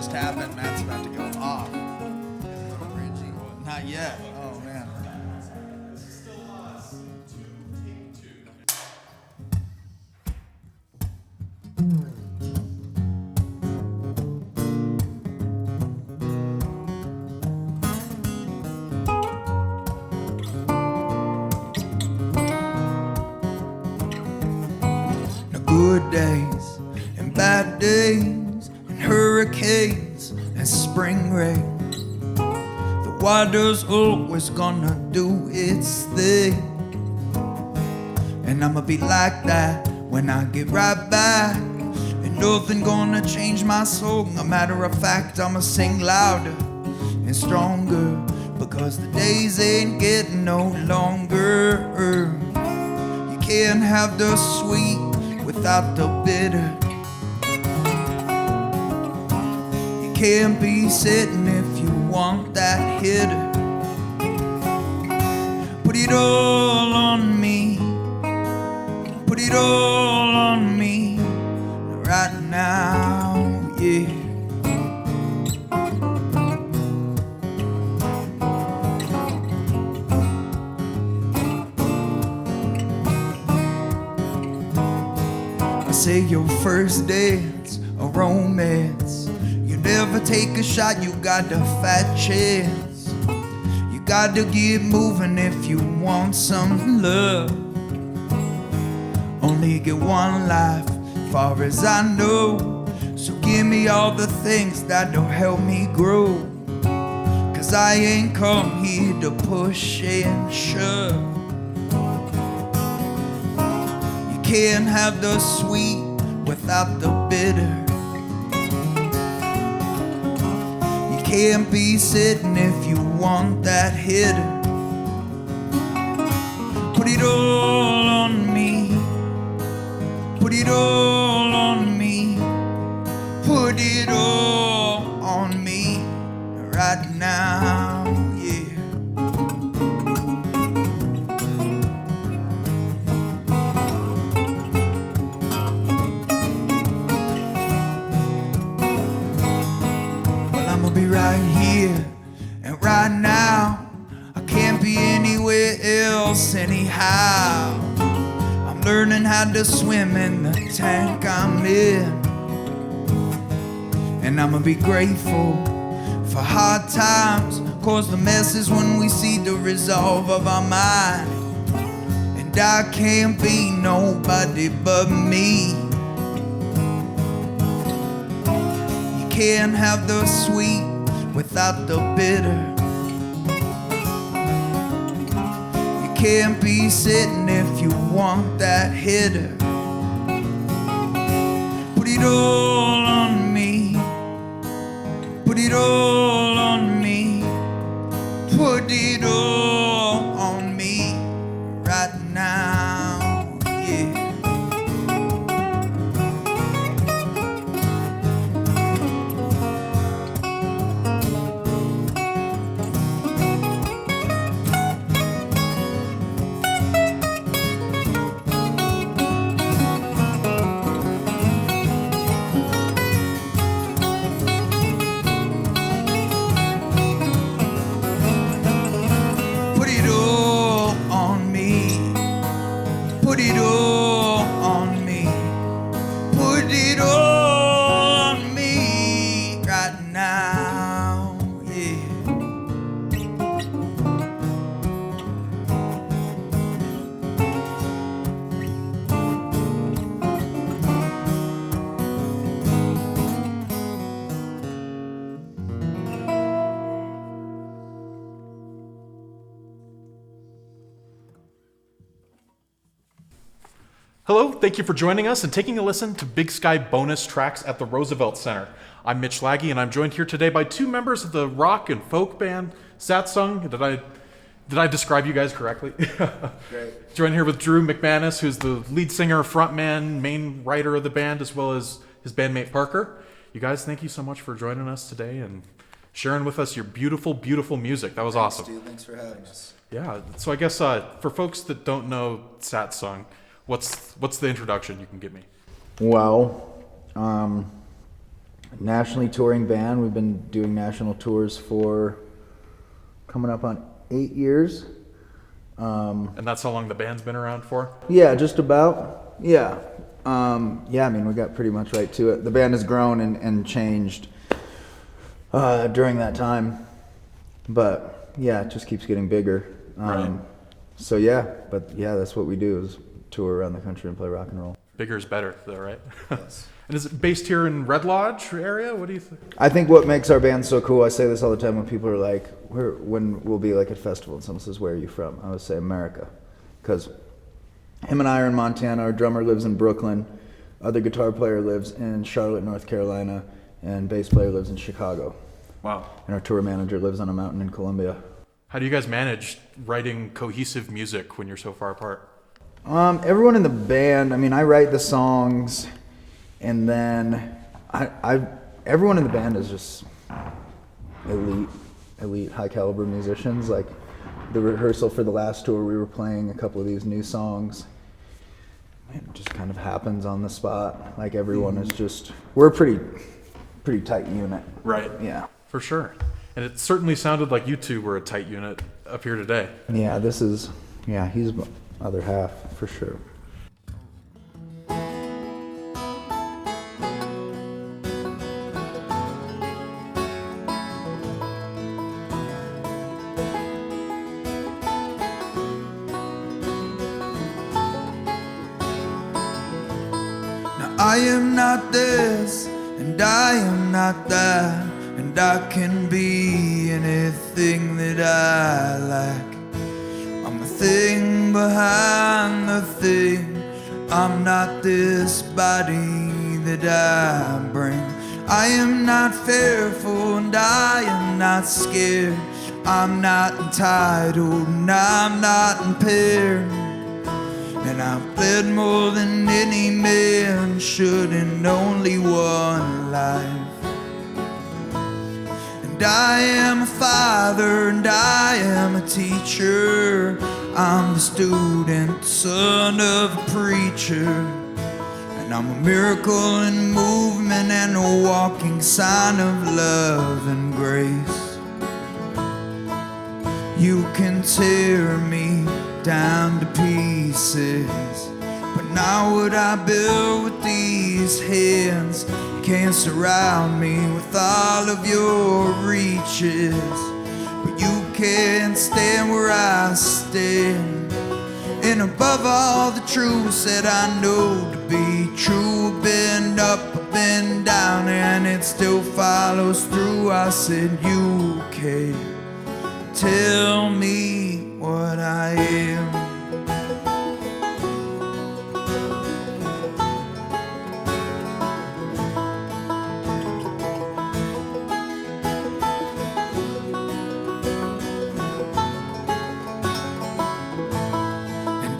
just happened. Matt's about to go off. Not yet. Oh, man. No good days and bad days and hurricanes and spring rain. The water's always gonna do its thing, and I'ma be like that when I get right back. And nothing gonna change my soul. No matter of fact, I'ma sing louder and stronger, because the days ain't getting no longer. You can't have the sweet without the bitter. You can't be sitting if you want that hitter. Put it all on me. Put it all on me right now, yeah. I say your first dance, a romance. You never take a shot, you got a fat chance. You got to get moving if you want some love. Only get one life, far as I know. So give me all the things that'll help me grow. Cause I ain't come here to push and shove. You can't have the sweet without the bitter. You can't be sitting if you want that hitter. Put it all on me. Put it all on me. Put it all on me right now, yeah. Well, I'ma be right here and right now. I can't be anywhere else anyhow. I'm learning how to swim in the tank I'm in. And I'ma be grateful for hard times, cause the mess is when we see the resolve of our mind. And I can't be nobody but me. You can't have the sweet without the bitter. You can't be sitting if you want that hitter. Put it all on me. Put it all on me. Put it all on me right now, yeah. Put it all on me. Put it all on me right now, yeah. Hello, thank you for joining us and taking a listen to Big Sky bonus tracks at the Roosevelt Center. I'm Mitch Lagge, and I'm joined here today by two members of the rock and folk band Satsang. Did I describe you guys correctly? Great. Joined here with Drew McManus, who's the lead singer, frontman, main writer of the band, as well as his bandmate Parker. You guys, thank you so much for joining us today and sharing with us your beautiful, beautiful music. That was awesome. Dude, thanks for having us. Yeah, so I guess for folks that don't know Satsang, what's the introduction you can give me? Well, nationally touring band. We've been doing national tours for coming up on 8 years. And that's how long the band's been around for? Yeah, just about. Yeah. Yeah, I mean, we got pretty much right to it. The band has grown and changed during that time. But yeah, it just keeps getting bigger. Right. So yeah, but yeah, that's what we do is tour around the country and play rock and roll. Bigger is better, though, right? Yes. And is it based here in Red Lodge area? What do you think? I think what makes our band so cool, I say this all the time when people are like, when we'll be like at a festival and someone says, where are you from? I would say America. Because him and I are in Montana, our drummer lives in Brooklyn, other guitar player lives in Charlotte, North Carolina, and bass player lives in Chicago. Wow. And our tour manager lives on a mountain in Colombia. How do you guys manage writing cohesive music when you're so far apart? Everyone in the band, I mean, I write the songs, and then everyone in the band is just elite, high caliber musicians. Like the rehearsal for the last tour, we were playing a couple of these new songs. It just kind of happens on the spot. Like everyone is just, we're a pretty tight unit. Right. Yeah. For sure. And it certainly sounded like you two were a tight unit up here today. Yeah, he's the other half, for sure. Now I am not this, and I am not that, and I can be anything that I like. I'm the thing behind the thing. I'm not this body that I bring. I am not fearful and I am not scared. I'm not entitled and I'm not impaired. And I've bled more than any man should in only one life. And I am a father and I am a teacher. I'm the student, son of a preacher. And I'm a miracle in movement and a walking sign of love and grace. You can tear me down to pieces, but now what I build with these hands can't surround me with all of your reaches. But you can't stand where I stand. And above all the truths that I know to be true, I've been up, I've been down, and it still follows through. I said you can't tell me what I am.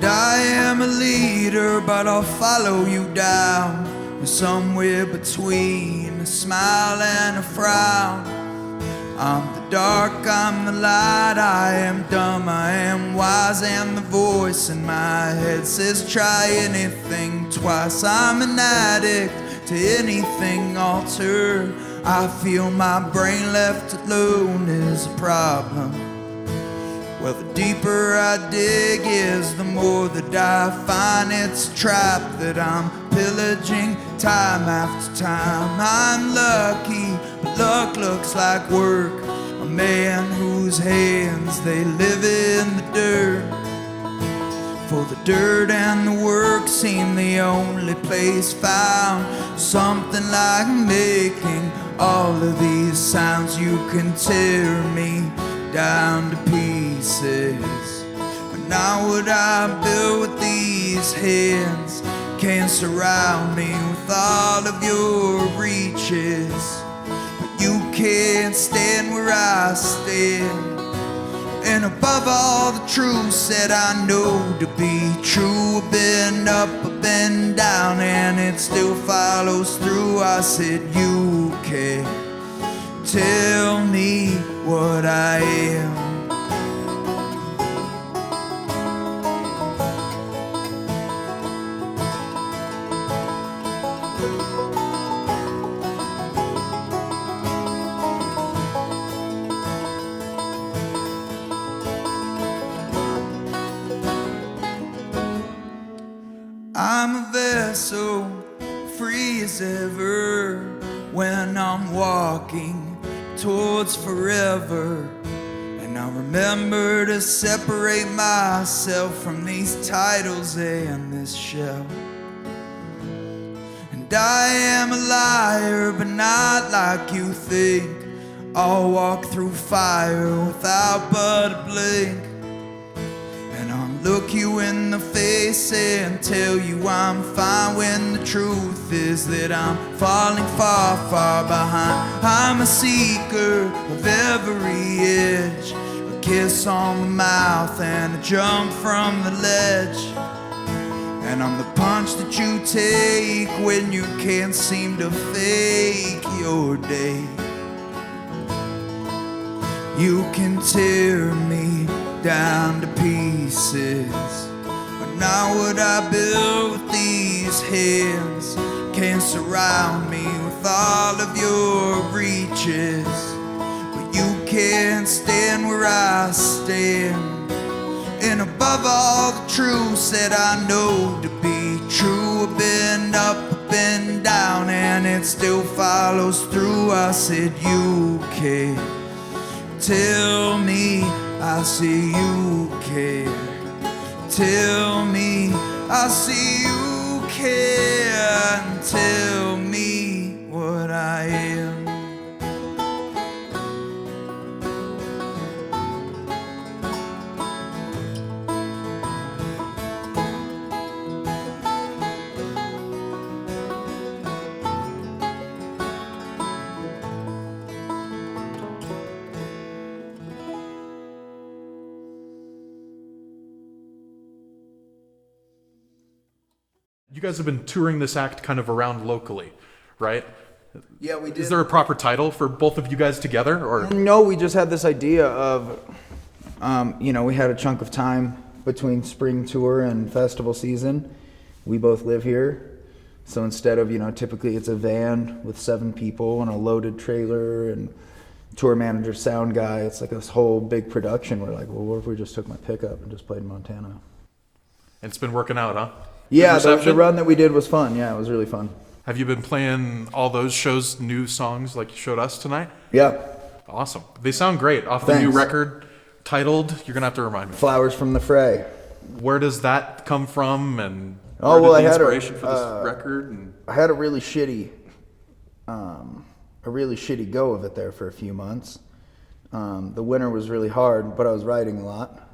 I am a leader, but I'll follow you down somewhere between a smile and a frown. I'm the dark, I'm the light, I am dumb, I am wise, and the voice in my head says try anything twice. I'm an addict to anything altered. I feel my brain left alone is a problem. Well, the deeper I dig is the more that I find it's a trap that I'm pillaging time after time. I'm lucky, but luck looks like work. A man whose hands, they live in the dirt. For the dirt and the work seem the only place found. Something like making all of these sounds. You can tear me down to pieces, but now what I build with these hands can't surround me with all of your reaches. But you can't stand where I stand. And above all the truths that I know to be true, I've been up, I've been down, and it still follows through. I said you can't tell me what I am. yeah, so free as ever when I'm walking towards forever. And I remember to separate myself from these titles and this shell. And I am a liar, but not like you think. I'll walk through fire without but a blink. And I'll look you in the face and tell you I'm fine, when the truth is that I'm falling far, far behind. I'm a seeker of every edge, a kiss on the mouth and a jump from the ledge. And I'm the punch that you take when you can't seem to fake your day. You can tear me down to pieces, but not what I built with these hands. Can't surround me with all of your reaches, but you can't stand where I stand. And above all the truths that I know to be true, I've been up, I've been down, and it still follows through. I said you care. Tell me I see you care. Tell me I see you care. And tell me what I am. You guys have been touring this act kind of around locally, right? Yeah, we did. Is there a proper title for both of you guys together, or? No, we just had this idea of, we had a chunk of time between spring tour and festival season. We both live here. So instead of, typically it's a van with 7 people and a loaded trailer and tour manager, sound guy, it's like this whole big production. We're like, well, what if we just took my pickup and just played in Montana? And it's been working out, huh? Yeah, the run that we did was fun. Yeah, it was really fun. Have you been playing all those shows, new songs like you showed us tonight? Yeah. Awesome. They sound great. Off the new record titled, you're going to have to remind me. Flowers from the Fray. Where does that come from, and I had inspiration for this record? And I had a really shitty go of it there for a few months. The winter was really hard, but I was writing a lot.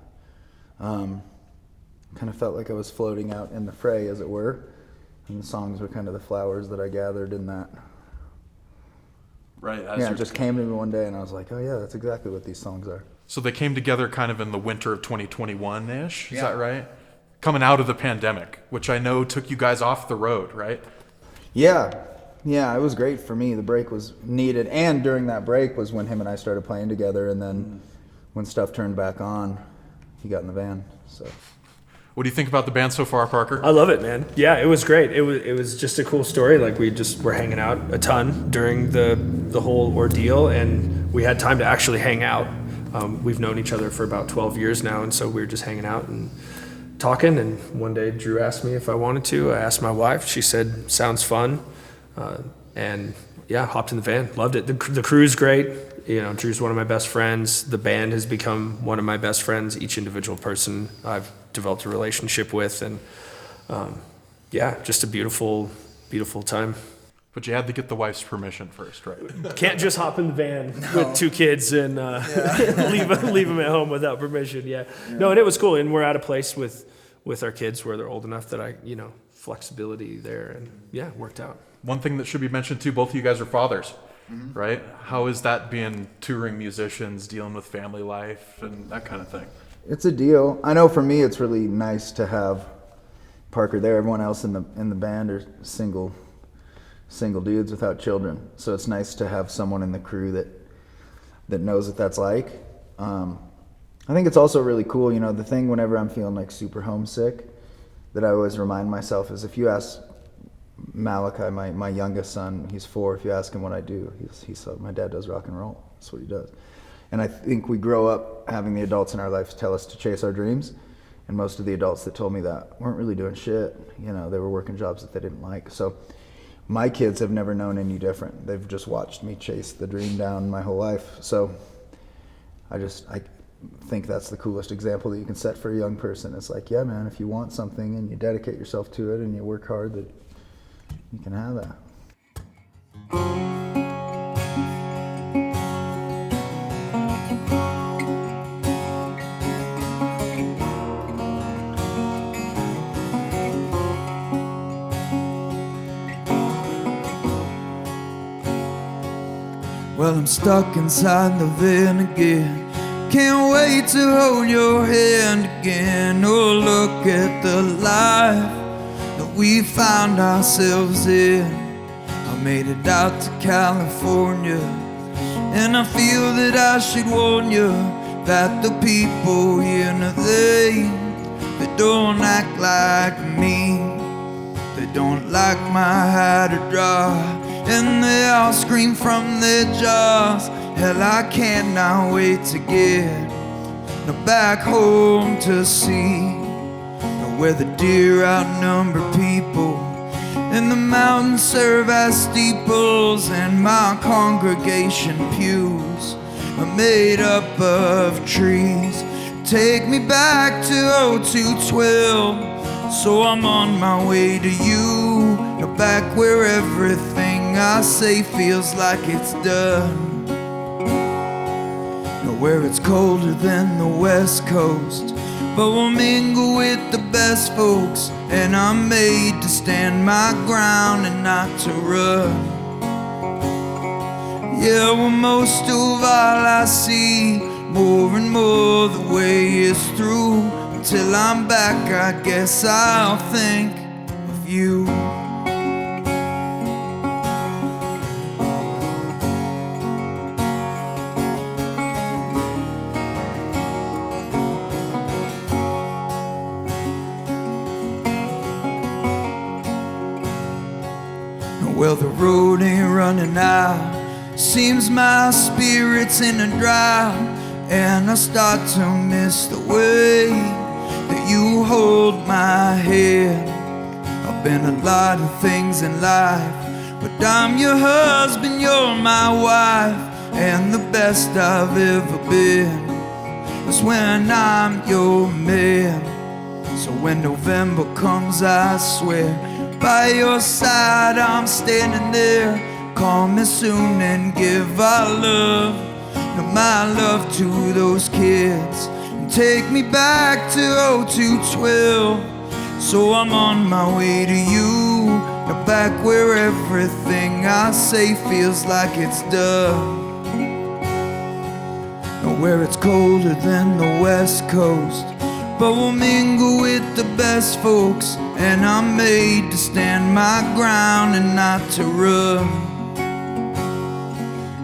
Kind of felt like I was floating out in the fray, as it were. And the songs were kind of the flowers that I gathered in that. Right. It just came to me one day and I was like, oh yeah, that's exactly what these songs are. So they came together kind of in the winter of 2021-ish, Yeah. Is that right? Coming out of the pandemic, which I know took you guys off the road, right? Yeah, it was great for me. The break was needed, and during that break was when him and I started playing together, and then when stuff turned back on, he got in the van, so... What do you think about the band so far, Parker? I love it, man. Yeah, it was great. It was just a cool story. Like, we just were hanging out a ton during the whole ordeal, and we had time to actually hang out. We've known each other for about 12 years now, and so we were just hanging out and talking. And one day Drew asked me if I wanted to. I asked my wife. She said, sounds fun. And yeah, hopped in the van. Loved it. The crew's great. Drew's one of my best friends. The band has become one of my best friends. Each individual person I've developed a relationship with, and just a beautiful, beautiful time. But you had to get the wife's permission first, right? Can't just hop in the van with 2 kids and leave them at home without permission. Yeah. No, and it was cool. And we're at a place with our kids where they're old enough that flexibility there, and yeah, it worked out. One thing that should be mentioned too, both of you guys are fathers, right? How is that being touring musicians, dealing with family life and that kind of thing? It's a deal. I know for me, it's really nice to have Parker there. Everyone else in the band are single dudes without children. So it's nice to have someone in the crew that knows what that's like. I think it's also really cool. The thing whenever I'm feeling like super homesick that I always remind myself is, if you ask Malachi, my youngest son, he's 4. If you ask him what I do, he's my dad does rock and roll. That's what he does. And I think we grow up having the adults in our lives tell us to chase our dreams. And most of the adults that told me that weren't really doing shit. You know, they were working jobs that they didn't like. So my kids have never known any different. They've just watched me chase the dream down my whole life. So I think that's the coolest example that you can set for a young person. It's like, yeah, man, if you want something and you dedicate yourself to it and you work hard, that you can have that. Well, I'm stuck inside the van again. Can't wait to hold your hand again. Oh, look at the life that we found ourselves in. I made it out to California, and I feel that I should warn you that the people here, no, they don't act like me. They don't like my how to draw, and they all scream from their jaws. Hell, I cannot wait to get back home to see where the deer outnumber people, and the mountains serve as steeples, and my congregation pews are made up of trees. Take me back to 0212, so I'm on my way to you, back where everything I say feels like it's done. Where it's colder than the West Coast, but we'll mingle with the best folks, and I'm made to stand my ground and not to run. Yeah, well, most of all I see, more and more the way is through. Until I'm back, I guess I'll think of you. Well, the road ain't running out. Seems my spirit's in a drought, and I start to miss the way that you hold my hand. I've been a lot of things in life, but I'm your husband, you're my wife, and the best I've ever been is when I'm your man. So when November comes, I swear, by your side I'm standing there. Call me soon and give our love, my love to those kids, and take me back to 0212, so I'm on my way to you, now back where everything I say feels like it's done. Now where it's colder than the West Coast, but we'll mingle with the best folks, and I'm made to stand my ground and not to run.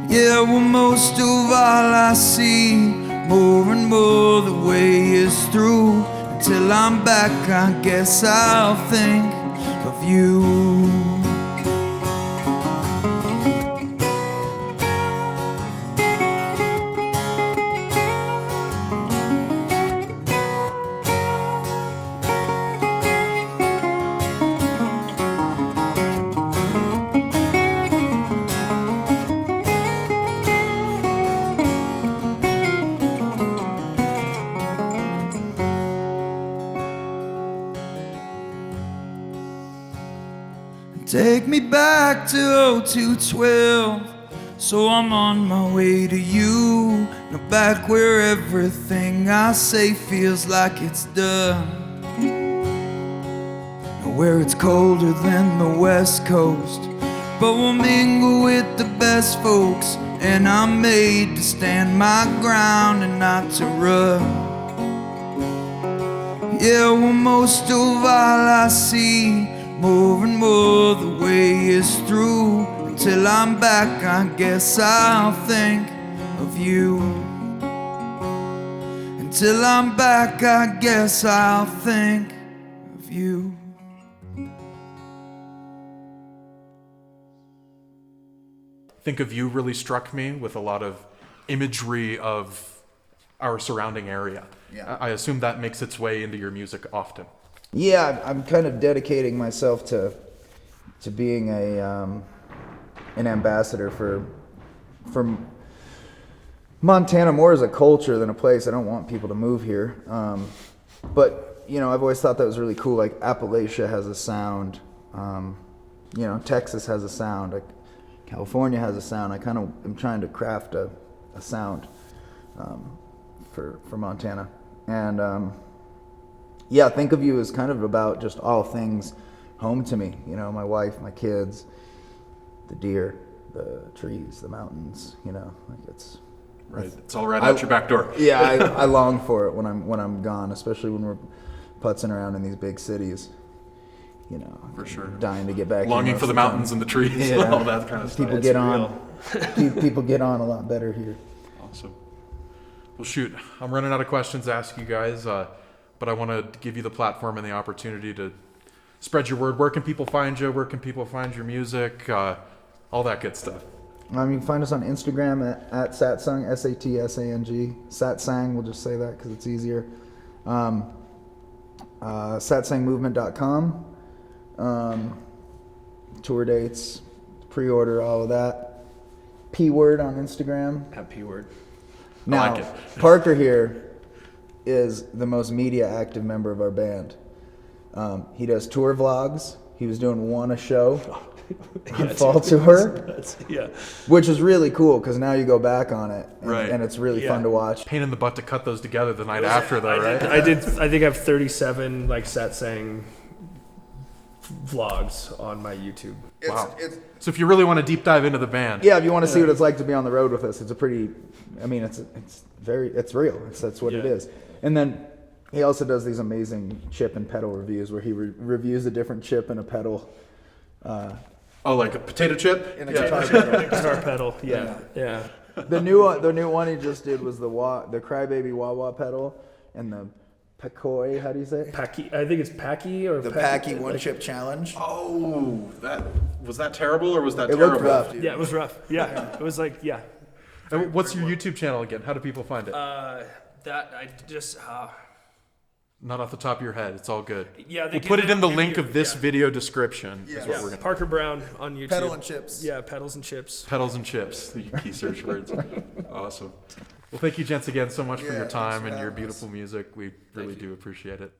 Yeah, well, most of all I see, more and more the way is through. Until I'm back, I guess I'll think of you. Take me back to 0212, so I'm on my way to you, now back where everything I say feels like it's done. Now where it's colder than the West Coast, but we'll mingle with the best folks, and I'm made to stand my ground and not to run. Yeah, well, most of all I see, more and more the way is through. Until I'm back, I guess I'll think of you. Until I'm back, I guess I'll think of you. Think of You really struck me with a lot of imagery of our surrounding area. Yeah. I assume that makes its way into your music often. Yeah, I'm kind of dedicating myself to being an ambassador for Montana more as a culture than a place. I don't want people to move here, but you know, I've always thought that was really cool. Like Appalachia has a sound, you know, Texas has a sound, like California has a sound. I kind of am trying to craft a sound for Montana, and yeah, think of you as kind of about just all things home to me. You know, my wife, my kids, the deer, the trees, the mountains. You know, like it's all right out your back door. Yeah, I long for it when I'm gone, especially when we're putzing around in these big cities. You know, for sure, dying to get back. Longing for the mountains and the trees, and all that kind of stuff. People get on. People get on a lot better here. Awesome. Well, shoot, I'm running out of questions to ask you guys, but I want to give you the platform and the opportunity to spread your word. Where can people find you? Where can people find your music? All that good stuff. You can find us on Instagram at Satsang, Satsang. Satsang, we'll just say that because it's easier. Satsangmovement.com. Tour dates, pre-order, all of that. P-word on Instagram. At P-word. Now, I like it. Parker here is the most media active member of our band. He does tour vlogs. He was doing one a show on fall tour, Yeah. which is really cool because now you go back on it, and, Right. and it's really fun to watch. Pain in the butt to cut those together the night after, though, right? I think I have 37 like Satsang vlogs on my YouTube. Wow. So if you really want to deep dive into the band, Yeah, if you want to see what it's like to be on the road with us, it's a pretty. I mean, it's real. That's what it is. And then he also does these amazing chip and pedal reviews where he reviews a different chip and a pedal. like a potato chip. In a guitar pedal. Guitar pedal. Yeah. The new one he just did was the Crybaby wah wah pedal and the Pacoy. How do you say it? Packy. I think it's Packy or The Packy One Chip Challenge. Oh, was that terrible or was that It terrible? looked rough, dude. Yeah, it was rough. Yeah, it was like And what's your YouTube channel again? How do people find it? that I just Not off the top of your head. It's all good. Yeah, we'll put it in the link of this video description. Is what we're gonna. Parker Brown on YouTube. Pedal and Chips. Yeah, pedals and chips. Pedals and chips. The key search words. Awesome. Well, thank you, gents, again so much for your time thanks for and your having us. beautiful music. We really do appreciate it.